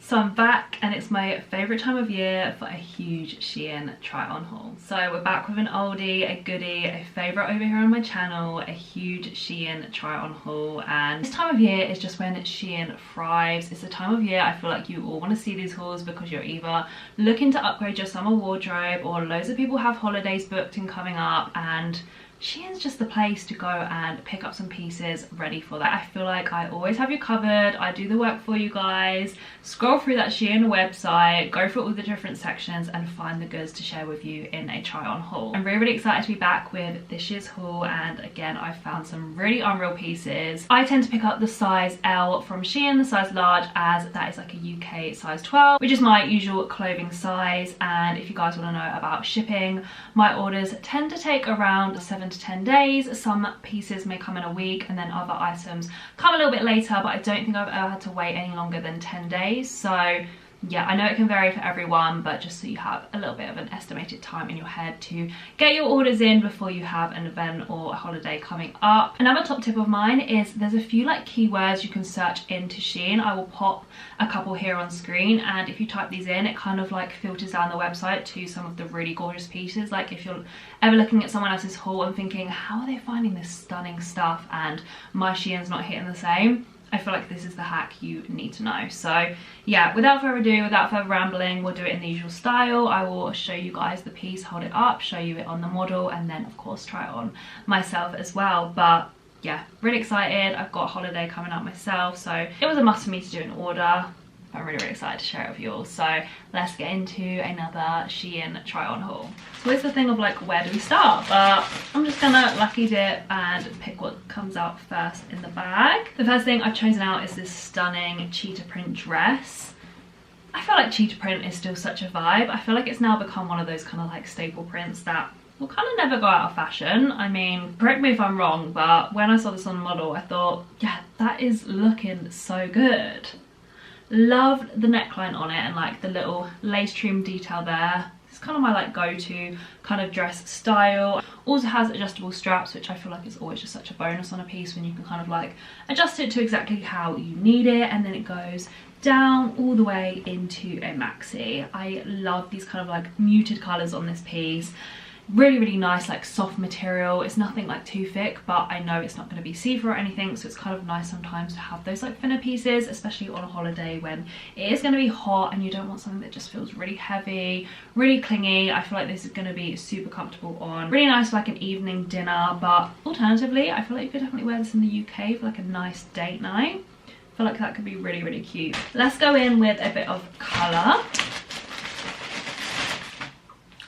So I'm back and it's my favourite time of year for a huge SHEIN try on haul. So we're back with an oldie, a goodie, a favourite over here on my channel, a huge SHEIN try on haul. And this time of year is just when SHEIN thrives. It's the time of year I feel like you all want to see these hauls because you're either looking to upgrade your summer wardrobe or loads of people have holidays booked and coming up, and SHEIN's just the place to go and pick up some pieces ready for that. I feel like I always have you covered. I do the work for you guys. Scroll through that SHEIN website, go through all the different sections and find the goods to share with you in a try on haul. I'm really excited to be back with this year's haul, and again I found some really unreal pieces. I tend to pick up the size L from SHEIN, the size large, as that is like a UK size 12, which is my usual clothing size. And if you guys want to know about shipping, my orders tend to take around 7 to 10 days. Some pieces may come in a week and then other items come a little bit later, but I don't think I've ever had to wait any longer than 10 days. So yeah, I know it can vary for everyone, but just so you have a little bit of an estimated time in your head to get your orders in before you have an event or a holiday coming up. Another top tip of mine is there's a few like keywords you can search into SHEIN. I will pop a couple here on screen, and if you type these in, it kind of like filters down the website to some of the really gorgeous pieces. Like if you're ever looking at someone else's haul and thinking, how are they finding this stunning stuff and my SHEIN's not hitting the same, I feel like this is the hack you need to know. So yeah, without further ado, without further rambling, we'll do it in the usual style. I will show you guys the piece, hold it up, show you it on the model, and then of course try it on myself as well. But yeah, really excited. I've got a holiday coming up myself, so it was a must for me to do an order. I'm really excited to share it with you all. So let's get into another SHEIN try on haul. So it's the thing of like, where do we start? But I'm just gonna lucky dip and pick what comes out first in the bag. The first thing I've chosen out is this stunning cheetah print dress. I feel like cheetah print is still such a vibe. I feel like it's now become one of those kind of like staple prints that will kind of never go out of fashion. I mean, correct me if I'm wrong, but when I saw this on the model, I thought, yeah, that is looking so good. Loved the neckline on it and like the little lace trim detail there. It's kind of my like go-to kind of dress style. Also has adjustable straps, which I feel like is always just such a bonus on a piece when you can kind of like adjust it to exactly how you need it, and then it goes down all the way into a maxi. I love these kind of like muted colours on this piece. Really nice, like soft material. It's nothing like too thick, but I know it's not going to be see-through or anything, so it's kind of nice sometimes to have those like thinner pieces, especially on a holiday when it is going to be hot and you don't want something that just feels really heavy, really clingy. I feel like this is going to be super comfortable on. Really nice for like an evening dinner, but alternatively I feel like you could definitely wear this in the UK for like a nice date night. I feel like that could be really cute. Let's go in with a bit of colour.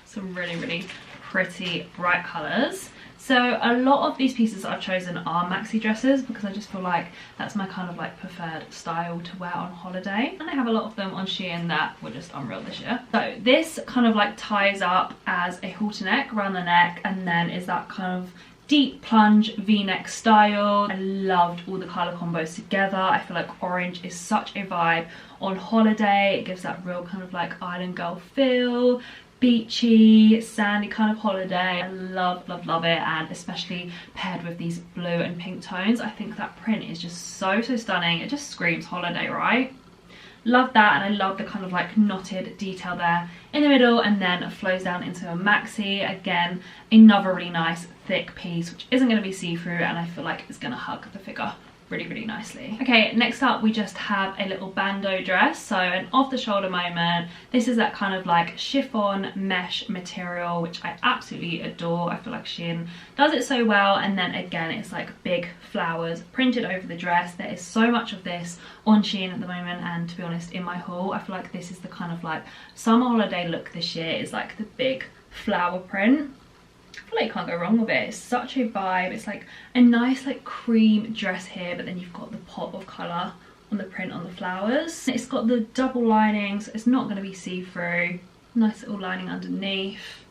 Some really pretty bright colours. So a lot of these pieces that I've chosen are maxi dresses because I just feel like that's my kind of like preferred style to wear on holiday, and I have a lot of them on SHEIN that were just unreal this year. So this kind of like ties up as a halterneck around the neck, and then is that kind of deep plunge v-neck style. I loved all the colour combos together. I feel like orange is such a vibe on holiday. It gives that real kind of like island girl feel, beachy, sandy kind of holiday. I love it, and especially paired with these blue and pink tones, I think that print is just so stunning. It just screams holiday, right? Love that, and I love the kind of like knotted detail there in the middle, and then it flows down into a maxi. Again, another really nice thick piece which isn't going to be see-through, and I feel like it's going to hug the figure really nicely. Okay, next up we just have a little bandeau dress, so an off the shoulder moment. This is that kind of like chiffon mesh material which I absolutely adore. I feel like SHEIN does it so well, and then again it's like big flowers printed over the dress. There is so much of this on SHEIN at the moment, and to be honest, in my haul I feel like this is the kind of like summer holiday look this year, is like the big flower print. I feel like you can't go wrong with it. It's such a vibe. It's like a nice like cream dress here, but then you've got the pop of colour on the print on the flowers. It's got the double lining, so it's not going to be see-through. Nice little lining underneath.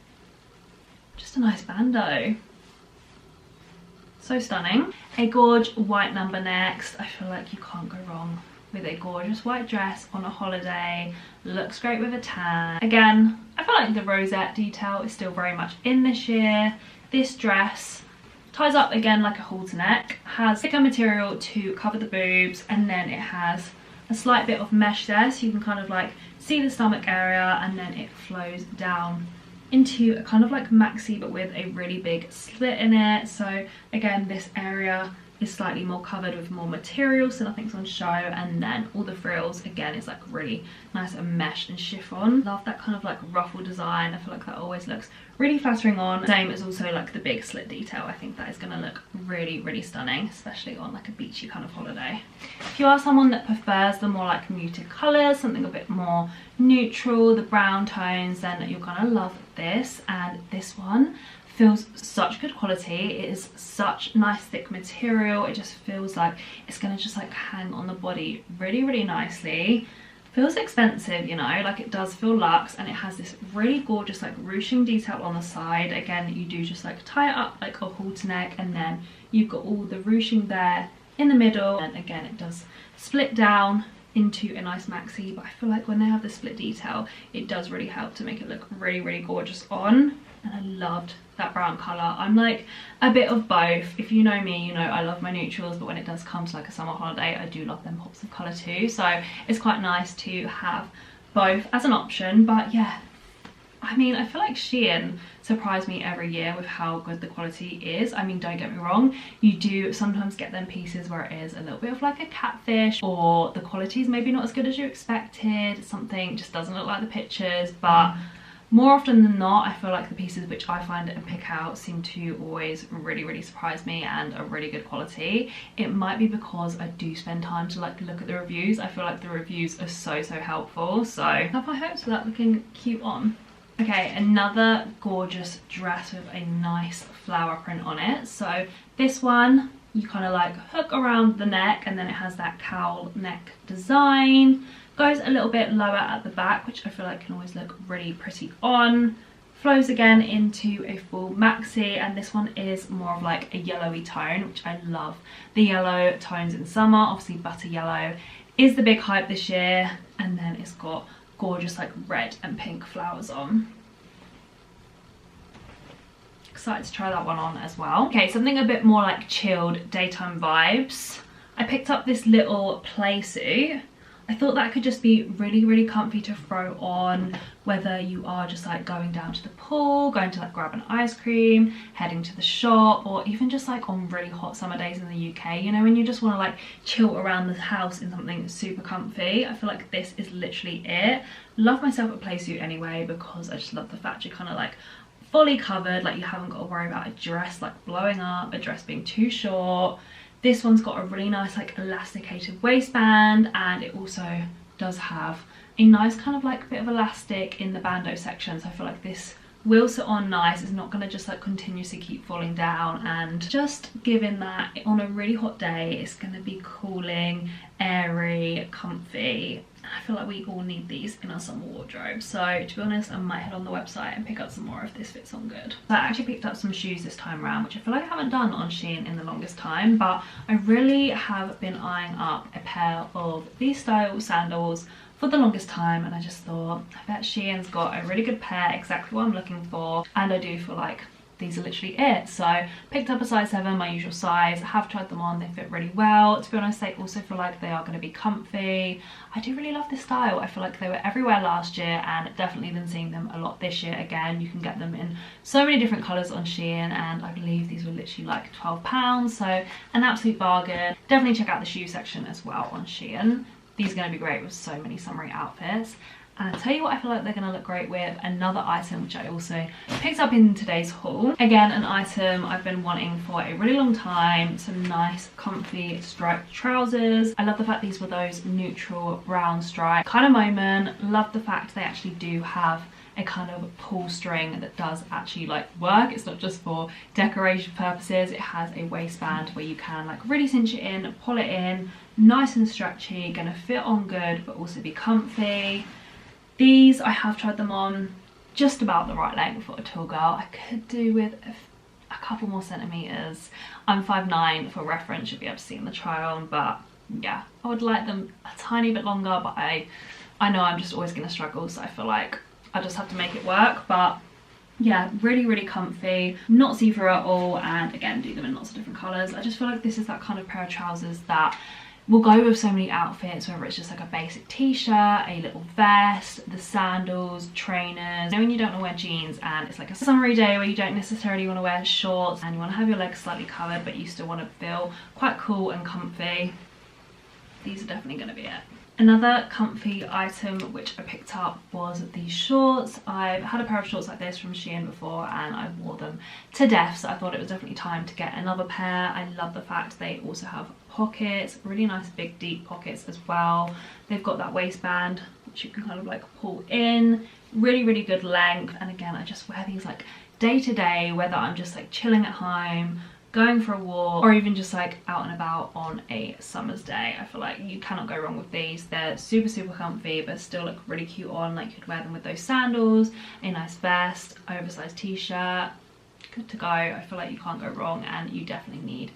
Just a nice bandeau. So stunning. A gorge white number next. I feel like you can't go wrong with a gorgeous white dress on a holiday. Looks great with a tan. Again, I feel like the rosette detail is still very much in this year. This dress ties up again like a halterneck, has thicker material to cover the boobs, and then it has a slight bit of mesh there, so you can kind of like see the stomach area, and then it flows down into a kind of like maxi but with a really big slit in it. So again, this area is slightly more covered with more material, so nothing's on show, and then all the frills again is like really nice and mesh and chiffon. Love that kind of like ruffle design. I feel like that always looks really flattering on. Same as also like the big slit detail. I think that is going to look really stunning, especially on like a beachy kind of holiday. If you are someone that prefers the more like muted colours, something a bit more neutral, the brown tones, then you're gonna love this. And this one feels such good quality. It is such nice thick material. It just feels like it's gonna just like hang on the body really nicely. Feels expensive, you know, like it does feel luxe, and it has this really gorgeous like ruching detail on the side. Again, you do just like tie it up like a halter neck, and then you've got all the ruching there in the middle, and again it does split down into a nice maxi. But I feel like when they have the split detail, it does really help to make it look really gorgeous on. And I loved that brown colour. I'm like a bit of both. If you know me, you know I love my neutrals, but when it does come to like a summer holiday, I do love them pops of colour too. So it's quite nice to have both as an option. But yeah, I mean, I feel like SHEIN surprised me every year with how good the quality is. I mean, don't get me wrong, you do sometimes get them pieces where it is a little bit of like a catfish, or the quality is maybe not as good as you expected, something just doesn't look like the pictures. But more often than not, I feel like the pieces which I find and pick out seem to always really surprise me and are really good quality. It might be because I do spend time to like look at the reviews. I feel like the reviews are so helpful. So I have high hopes for that looking cute on. Okay, another gorgeous dress with a nice flower print on it. So this one, you kind of like hook around the neck, and then it has that cowl neck design. Goes a little bit lower at the back, which I feel like can always look really pretty on. Flows again into a full maxi, and this one is more of like a yellowy tone, which I love. The yellow tones in summer, obviously butter yellow is the big hype this year, and then it's got gorgeous like red and pink flowers on. Excited to try that one on as well. Okay, something a bit more like chilled daytime vibes. I picked up this little Playsuit. I thought that could just be really comfy to throw on, whether you are just like going down to the pool, going to like grab an ice cream, heading to the shop, or even just like on really hot summer days in the UK, you know, when you just want to like chill around the house in something super comfy. I feel like this is literally it. Love myself a Playsuit anyway, because I just love the fact you're kind of like fully covered, like you haven't got to worry about a dress like blowing up, a dress being too short. This one's got a really nice like elasticated waistband, and it also does have a nice kind of like bit of elastic in the bandeau section. So I feel like this will sit on nice. It's not going to just like continuously keep falling down, and just given that on a really hot day it's going to be cooling, airy, comfy. I feel like we all need these in our summer wardrobe. So to be honest, I might head on the website and pick up some more if this fits on good. So I actually picked up some shoes this time around, which I feel like I haven't done on SHEIN in the longest time, but I really have been eyeing up a pair of these style sandals for the longest time, and I just thought, I bet SHEIN's got a really good pair, exactly what I'm looking for, and I do feel like these are literally it. So picked up a size 7, my usual size. I have tried them on, they fit really well. To be honest, they also feel like they are going to be comfy. I do really love this style. I feel like they were everywhere last year, and definitely been seeing them a lot this year again. You can get them in so many different colours on SHEIN, and I believe these were literally like £12, so an absolute bargain. Definitely check out the shoe section as well on SHEIN. These are going to be great with so many summery outfits. And I'll tell you what I feel like they're going to look great with, another item which I also picked up in today's haul. Again, an item I've been wanting for a really long time, some nice comfy striped trousers. I love the fact these were those neutral brown stripe kind of moment. Love the fact they actually do have a kind of pull string that does actually like work. It's not just for decoration purposes. It has a waistband where you can like really cinch it in, pull it in, nice and stretchy, gonna fit on good but also be comfy. These, I have tried them on, just about the right length for a tall girl. I could do with a couple more centimetres. I'm 5'9", for reference, you'll be able to see in the try on, but yeah, I would like them a tiny bit longer, but I know I'm just always going to struggle, so I feel like I just have to make it work. But yeah, really comfy, not see-through at all, and again, do them in lots of different colours. I just feel like this is that kind of pair of trousers that will go with so many outfits, whether it's just like a basic t-shirt, a little vest, the sandals, trainers. You know when you don't want to wear jeans and it's like a summery day where you don't necessarily want to wear shorts and you want to have your legs slightly covered but you still want to feel quite cool and comfy, these are definitely going to be it. Another comfy item which I picked up was these shorts. I've had a pair of shorts like this from SHEIN before and I wore them to death, so I thought it was definitely time to get another pair. I love the fact they also have pockets, really nice big deep pockets as well. They've got that waistband which you can kind of like pull in, really good length. And again, I just wear these like day to day, whether I'm just like chilling at home, going for a walk, or even just like out and about on a summer's day. I feel like you cannot go wrong with these. They're super comfy but still look really cute on. Like you could wear them with those sandals, a nice vest, oversized t-shirt, good to go. I feel like you can't go wrong, and you definitely need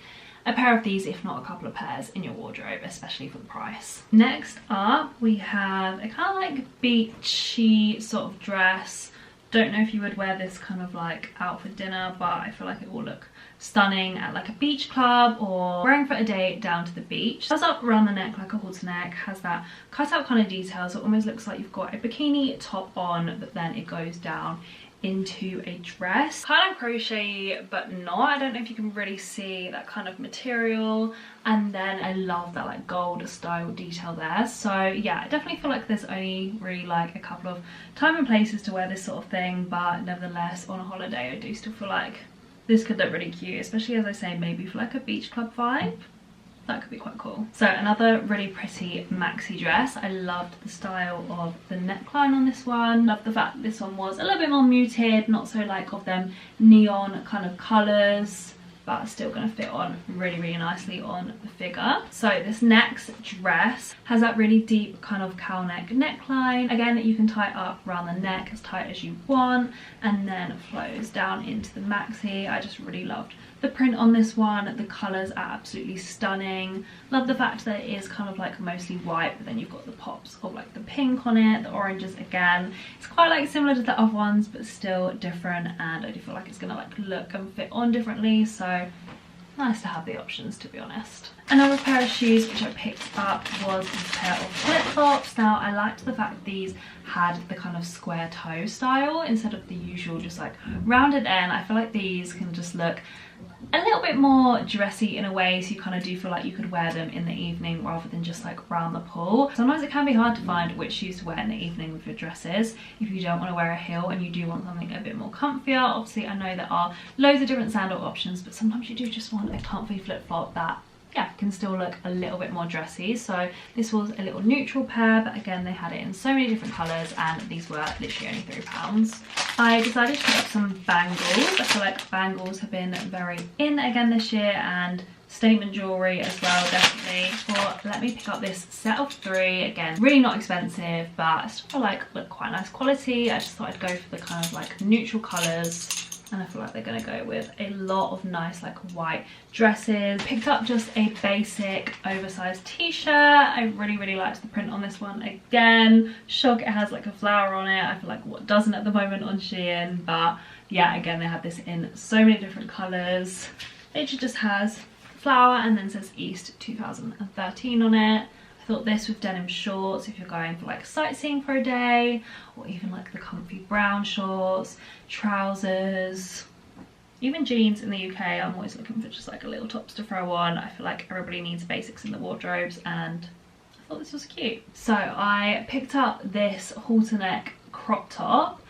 a pair of these, if not a couple of pairs in your wardrobe, especially for the price. Next up we have a kind of like beachy sort of dress. Don't know if you would wear this kind of like out for dinner, but I feel like it will look stunning at like a beach club or wearing for a day down to the beach. Has up around the neck like a halterneck, has that cut out kind of detail, so it almost looks like you've got a bikini top on, but then it goes down into a dress. Kind of crochet but not. I don't know if you can really see that kind of material, and then I love that like gold style detail there. So yeah, I definitely feel like there's only really like a couple of time and places to wear this sort of thing, but nevertheless on a holiday I do still feel like this could look really cute, especially as I say, maybe for like a beach club vibe. That could be quite cool. So another really pretty maxi dress. I loved the style of the neckline on this one. Love the fact that this one was a little bit more muted, not so like of them neon kind of colours, but still going to fit on really nicely on the figure. So this next dress has that really deep kind of cowl neck neckline. Again, you can tie it up around the neck as tight as you want, and then flows down into the maxi. I just really loved the print on this one. The colours are absolutely stunning. Love the fact that it is kind of like mostly white, but then you've got the pops of like the pink on it, the oranges again. It's quite like similar to the other ones but still different, and I do feel like it's gonna like look and fit on differently, so nice to have the options, to be honest. Another pair of shoes which I picked up was a pair of flip-flops. Now I liked the fact that these had the kind of square toe style instead of the usual just like rounded end. I feel like these can just look a little bit more dressy in a way, so you kind of do feel like you could wear them in the evening rather than just like round the pool. Sometimes it can be hard to find which shoes to wear in the evening with your dresses if you don't want to wear a heel and you do want something a bit more comfier. Obviously I know there are loads of different sandal options, but sometimes you do just want a comfy flip-flop that can still look a little bit more dressy. So this was a little neutral pair, but again they had it in so many different colours, and these were literally only £3. I decided to pick up some bangles. I feel like bangles have been very in again this year, and statement jewellery as well, definitely. But let me pick up this set of 3. Again, really not expensive, but I still feel like look quite nice quality. I just thought I'd go for the kind of like neutral colours, and I feel like they're going to go with a lot of nice like white dresses. Picked up just a basic oversized t-shirt. I really liked the print on this one. Again, shock, it has like a flower on it. I feel like what doesn't at the moment on SHEIN, but yeah, again they had this in so many different colours. It just has flower and then says East 2013 on it. I thought this with denim shorts if you're going for like sightseeing for a day, or even like the comfy brown shorts, trousers, even jeans. In the UK I'm always looking for just like a little tops to throw on. I feel like everybody needs basics in the wardrobes, and I thought this was cute. So I picked up this halterneck crop top.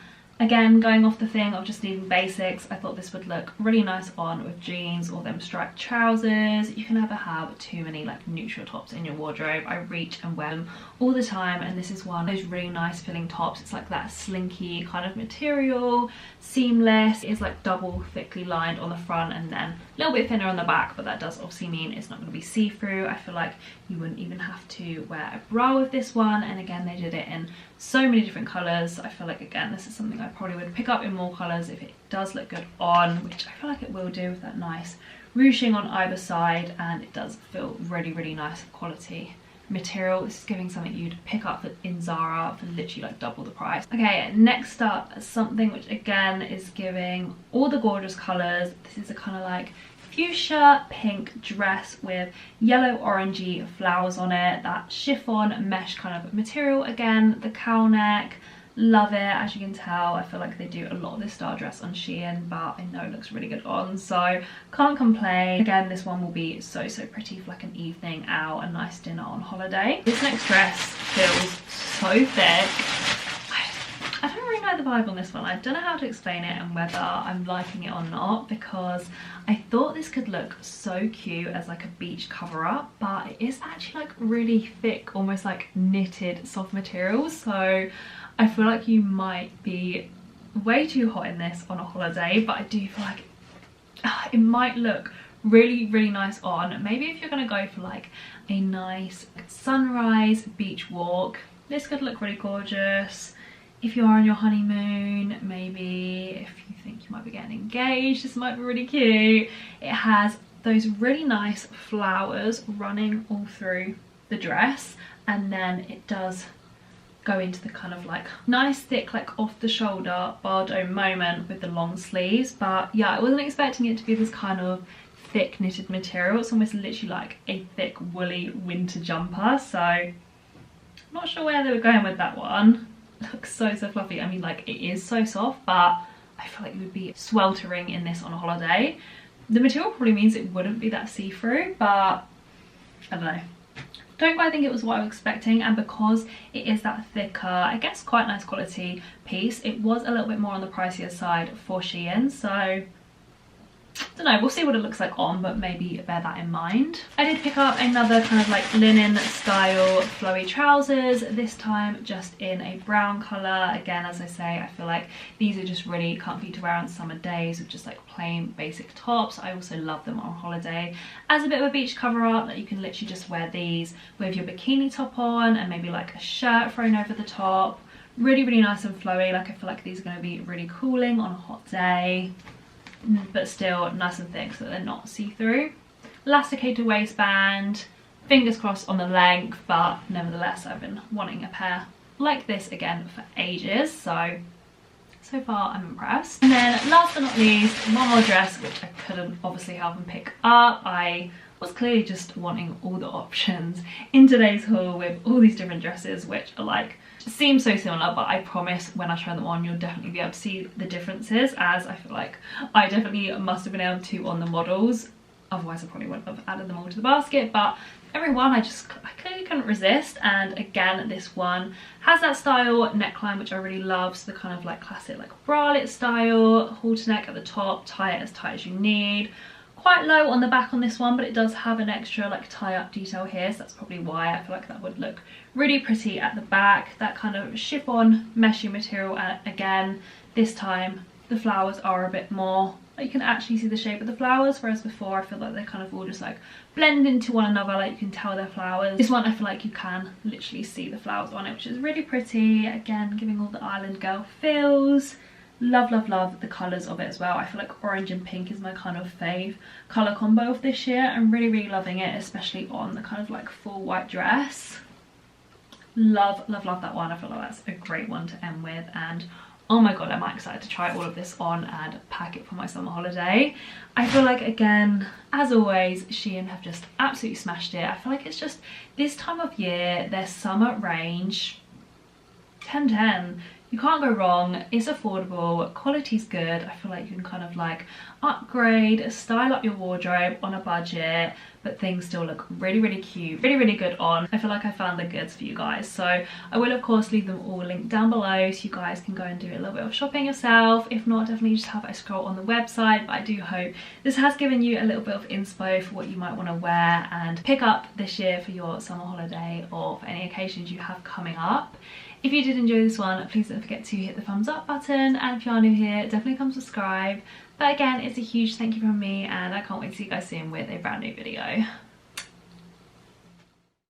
Again, going off the thing of just needing basics, I thought this would look really nice on with jeans or them striped trousers. You can never have too many like neutral tops in your wardrobe. I reach and wear them all the time, and this is one of those really nice filling tops. It's like that slinky kind of material, seamless. It is like double thickly lined on the front and then a little bit thinner on the back, but that does obviously mean it's not going to be see-through. I feel like you wouldn't even have to wear a bra with this one, and again they did it in so many different colours. I feel like again this is something I probably would pick up in more colours if it does look good on, which I feel like it will do with that nice ruching on either side, and it does feel really nice quality material. This is giving something you'd pick up in Zara for literally like double the price. Okay, next up, something which again is giving all the gorgeous colours. This is a kind of like, if fuchsia pink dress with yellow orangey flowers on it. That chiffon mesh kind of material again, the cowl neck. Love it. As you can tell, I feel like they do a lot of this style dress on Shein, but I know it looks really good on, so can't complain. Again, this one will be so pretty for like an evening out, a nice dinner on holiday. This next dress feels so thick. I don't really know the vibe on this one. I don't know how to explain it and whether I'm liking it or not, because I thought this could look so cute as like a beach cover up, but it is actually like really thick, almost like knitted soft materials, so I feel like you might be way too hot in this on a holiday, but I do feel like it might look really nice on. Maybe if you're going to go for like a nice sunrise beach walk, this could look really gorgeous. If you are on your honeymoon, maybe if you think you might be getting engaged, this might be really cute. It has those really nice flowers running all through the dress, and then it does go into the kind of like nice thick like off the shoulder Bandeau moment with the long sleeves. But yeah, I wasn't expecting it to be this kind of thick knitted material. It's almost literally like a thick woolly winter jumper, so I'm not sure where they were going with that one. It looks so fluffy. I mean, like, it is so soft, but I feel like you would be sweltering in this on a holiday. The material probably means it wouldn't be that see-through, but I don't know. Don't quite think it was what I was expecting, and because it is that thicker, I guess quite nice quality piece, it was a little bit more on the pricier side for Shein, so I don't know, we'll see what it looks like on, but maybe bear that in mind. I did pick up another kind of like linen style flowy trousers, this time just in a brown colour. Again, as I say, I feel like these are just really comfy to wear on summer days with just like plain basic tops. I also love them on holiday as a bit of a beach cover up, that you can literally just wear these with your bikini top on and maybe like a shirt thrown over the top. Really nice and flowy. Like, I feel like these are going to be really cooling on a hot day, but still nice and thick so they're not see-through. Elasticated waistband, fingers crossed on the length, but nevertheless I've been wanting a pair like this again for ages, so far I'm impressed. And then last but not least, one more dress which I couldn't obviously help and pick up. I was clearly just wanting all the options in today's haul with all these different dresses, which are like, seem so similar, but I promise when I try them on you'll definitely be able to see the differences, as I feel like I definitely must have been able to on the models, otherwise I probably wouldn't have added them all to the basket. But every one I clearly couldn't resist. And again, this one has that style neckline which I really love, so the kind of like classic like bralette style, halterneck at the top, tie it as tight as you need. Quite low on the back on this one, but it does have an extra like tie-up detail here, so that's probably why I feel like that would look really pretty at the back. That kind of chiffon meshy material, and again this time the flowers are a bit more, like, you can actually see the shape of the flowers, whereas before I feel like they kind of all just like blend into one another, like you can tell they're flowers. This one I feel like you can literally see the flowers on it, which is really pretty. Again, giving all the island girl feels. Love the colours of it as well. I feel like orange and pink is my kind of fave colour combo of this year. I'm really loving it, especially on the kind of like full white dress. Love that one. I feel like that's a great one to end with, and oh my god, am I excited to try all of this on and pack it for my summer holiday. I feel like, again, as always, Shein have just absolutely smashed it. I feel like it's just this time of year, their summer range, 10/10. You can't go wrong. It's affordable, quality's good. I feel like you can kind of like upgrade, style up your wardrobe on a budget, but things still look really cute, really good on. I feel like I found the goods for you guys, so I will of course leave them all linked down below so you guys can go and do a little bit of shopping yourself. If not, definitely just have a scroll on the website. But I do hope this has given you a little bit of inspo for what you might want to wear and pick up this year for your summer holiday or for any occasions you have coming up. If you did enjoy this one, please don't forget to hit the thumbs up button, and if you are new here, definitely come subscribe. But again, it's a huge thank you from me, and I can't wait to see you guys soon with a brand new video.